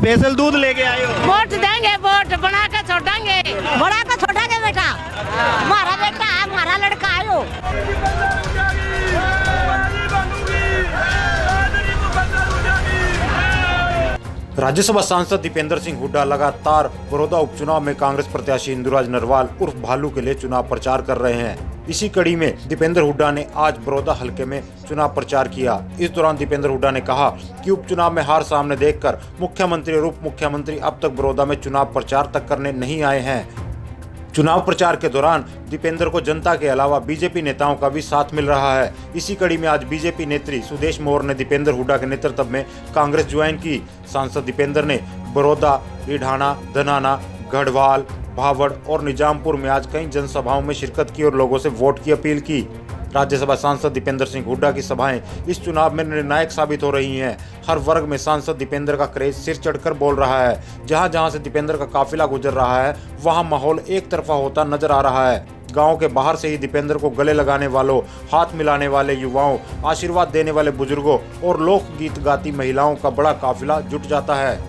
Special दूध लेके आए हो? वोट देंगे, वोट बना के छोड़ेंगे, बड़ा के छोड़ेंगे बेटा। हमारा बेटा है, हमारा लड़का आयो। राज्यसभा सांसद दीपेंद्र सिंह हुड्डा लगातार बड़ौदा उपचुनाव में कांग्रेस प्रत्याशी इंदुराज नरवाल उर्फ भालू के लिए चुनाव प्रचार कर रहे हैं। इसी कड़ी में दीपेंद्र हुड्डा ने आज बड़ौदा हलके में चुनाव प्रचार किया। इस दौरान दीपेंद्र हुड्डा ने कहा कि उपचुनाव में हार सामने देखकर मुख्यमंत्री और उप मुख्यमंत्री अब तक बड़ौदा में चुनाव प्रचार तक करने नहीं आए हैं। चुनाव प्रचार के दौरान दीपेंद्र को जनता के अलावा बीजेपी नेताओं का भी साथ मिल रहा है। इसी कड़ी में आज बीजेपी नेत्री सुदेश मौर्य ने दीपेंद्र हुड्डा के नेतृत्व में कांग्रेस ज्वाइन की। सांसद दीपेंद्र ने बड़ौदा, रीढ़ाना, धनाना, गढ़वाल, भावड़ और निजामपुर में आज कई जनसभाओं में शिरकत की और लोगों से वोट की अपील की। राज्यसभा सांसद दीपेंद्र सिंह हुड्डा की सभाएं इस चुनाव में निर्णायक साबित हो रही हैं। हर वर्ग में सांसद दीपेंद्र का क्रेज सिर चढ़कर बोल रहा है। जहां जहां से दीपेंद्र का काफिला गुजर रहा है वहां माहौल एक तरफा होता नजर आ रहा है। गांव के बाहर से ही दीपेंद्र को गले लगाने वालों, हाथ मिलाने वाले युवाओं, आशीर्वाद देने वाले बुजुर्गों और लोकगीत गाती महिलाओं का बड़ा काफिला जुट जाता है।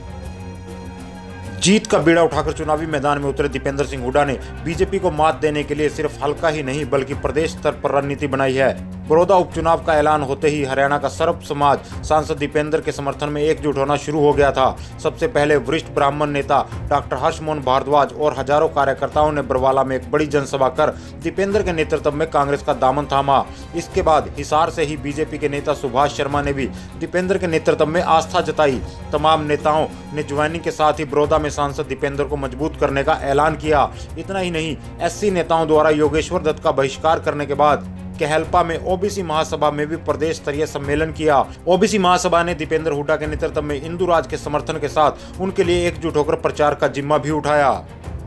जीत का बीड़ा उठाकर चुनावी मैदान में उतरे दीपेंद्र सिंह हुड्डा ने बीजेपी को मात देने के लिए सिर्फ हल्का ही नहीं बल्कि प्रदेश स्तर पर रणनीति बनाई है। बड़ौदा उपचुनाव का ऐलान होते ही हरियाणा का सर्व समाज सांसद दीपेंद्र के समर्थन में एकजुट होना शुरू हो गया था। सबसे पहले वरिष्ठ ब्राह्मण नेता डॉक्टर हर्षमोहन भारद्वाज और हजारों कार्यकर्ताओं ने बरवाला में एक बड़ी जनसभा कर दीपेंद्र के नेतृत्व में कांग्रेस का दामन थामा। इसके बाद हिसार से ही बीजेपी के नेता सुभाष शर्मा ने भी दीपेंद्र के नेतृत्व में आस्था जताई। तमाम नेताओं ने ज्वाइनिंग के साथ ही बड़ौदा में सांसद दीपेंद्र को मजबूत करने का ऐलान किया। इतना ही नहीं, एससी नेताओं द्वारा योगेश्वर दत्त का बहिष्कार करने के बाद कहलपा में ओबीसी महासभा में भी प्रदेश स्तरीय सम्मेलन किया। ओबीसी महासभा ने दीपेंद्र हुड्डा के नेतृत्व में इंदुराज के समर्थन के साथ उनके लिए एकजुट होकर प्रचार का जिम्मा भी उठाया।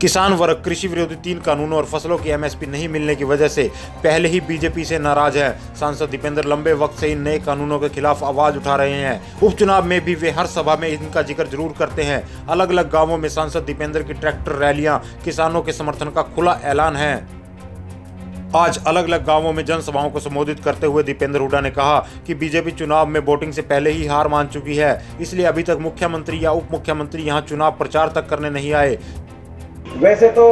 किसान वर्ग कृषि विरोधी 3 कानूनों और फसलों की एमएसपी नहीं मिलने की वजह से पहले ही बीजेपी से नाराज है। सांसद दीपेंद्र लंबे वक्त से इन नए कानूनों के खिलाफ आवाज उठा रहे हैं। उपचुनाव में भी वे हर सभा में इनका जिक्र जरूर करते हैं। अलग अलग गाँवों में सांसद दीपेंद्र की ट्रैक्टर रैलियां किसानों के समर्थन का खुला ऐलान है। आज अलग अलग गांवों में जनसभाओं को संबोधित करते हुए दीपेंद्र हुड्डा ने कहा कि बीजेपी चुनाव में वोटिंग से पहले ही हार मान चुकी है, इसलिए अभी तक मुख्यमंत्री या उप मुख्यमंत्री यहां चुनाव प्रचार तक करने नहीं आए। वैसे तो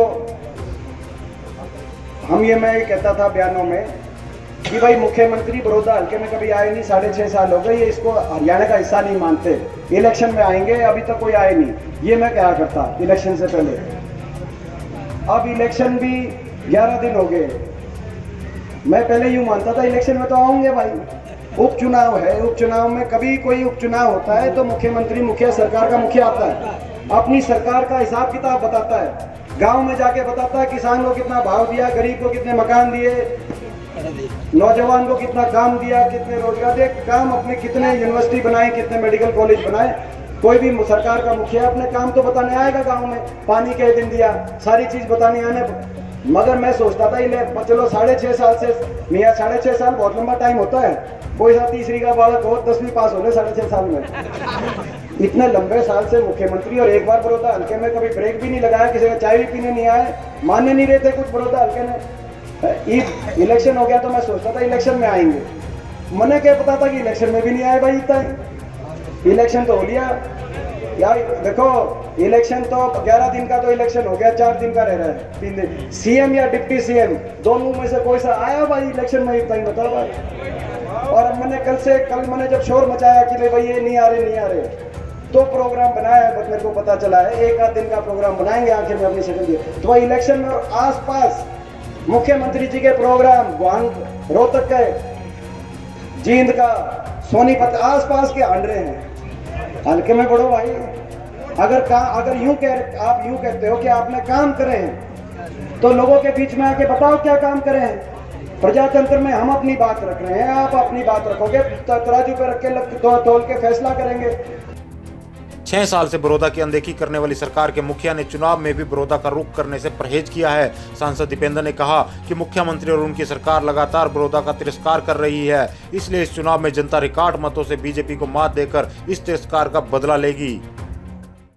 मैं कहता था बयानों में कि भाई मुख्यमंत्री बड़ौदा हल्के में कभी आए नहीं, 6.5 साल हो गए, ये इसको हरियाणा का हिस्सा नहीं मानते, इलेक्शन में आएंगे, अभी तक कोई आए नहीं, ये मैं कहा करता इलेक्शन से पहले। अब इलेक्शन भी 11 दिन हो गए। मैं पहले यूं मानता था इलेक्शन में तो आऊंगे भाई, उपचुनाव है, उपचुनाव में कभी कोई उपचुनाव होता है तो मुख्यमंत्री, मुखिया, सरकार का मुखिया आता है, अपनी सरकार का हिसाब किताब बताता है, गांव में जाके बताता है किसान को कितना भाव दिया, गरीब को कितने मकान दिए, नौजवान को कितना काम दिया, कितने रोजगार दिए, काम अपने कितने यूनिवर्सिटी बनाए, कितने मेडिकल कॉलेज बनाए। कोई भी सरकार का मुखिया अपने काम तो बताने आएगा गांव में, पानी के दिन दिया, सारी चीज बताने आने। मगर मैं सोचता था चलो 6.5 साल से, मियाँ 6.5 साल बहुत लंबा टाइम होता है, कोई सा तीसरी का बालक हो 10वीं पास हो गए 6.5 साल में। इतने लंबे साल से मुख्यमंत्री और एक बार बड़ौदा हल्के में कभी ब्रेक भी नहीं लगाया, किसी का चाय भी पीने नहीं आए, मानने नहीं रहे थे कुछ बड़ौदा हल्के में। इलेक्शन हो गया तो मैं सोचता था इलेक्शन में आएंगे, मैंने क्या पता था कि इलेक्शन में भी नहीं आए भाई। इतना इलेक्शन तो हो लिया यार, देखो इलेक्शन तो 11 दिन का तो इलेक्शन हो गया, 4 दिन का रह रहा है, 3 दिन। सीएम या डिप्टी सीएम दोनों में से कोई सा आया भाई इलेक्शन में, इतना ही बताओ भाई। और मैंने कल मैंने जब शोर मचाया कि भाई ये नहीं आ रहे, तो प्रोग्राम बनाया, बस मेरे को पता चला है 1 आध दिन का प्रोग्राम बनाएंगे, आखिर में अपनी शक्ल दिए तो भाई इलेक्शन में आस पास मुख्यमंत्री जी के प्रोग्राम रोहतक के, जींद का, सोनीपत आस पास के आंड्रे हैं। हल्के में बढ़ो भाई, अगर आप यूं कहते हो कि आपने काम करे हैं तो लोगों के बीच में आके बताओ क्या काम करे हैं। प्रजातंत्र में हम अपनी बात रख रहे हैं, आप अपनी बात रखोगे, तराजू पे रख के तोल के फैसला करेंगे। 6 साल से बड़ौदा की अनदेखी करने वाली सरकार के मुखिया ने चुनाव में भी बड़ौदा का रुख करने से परहेज किया है। सांसद दीपेंद्र ने कहा कि मुख्यमंत्री और उनकी सरकार लगातार बड़ौदा का तिरस्कार कर रही है, इसलिए इस चुनाव में जनता रिकॉर्ड मतों से बीजेपी को मात देकर इस तिरस्कार का बदला लेगी।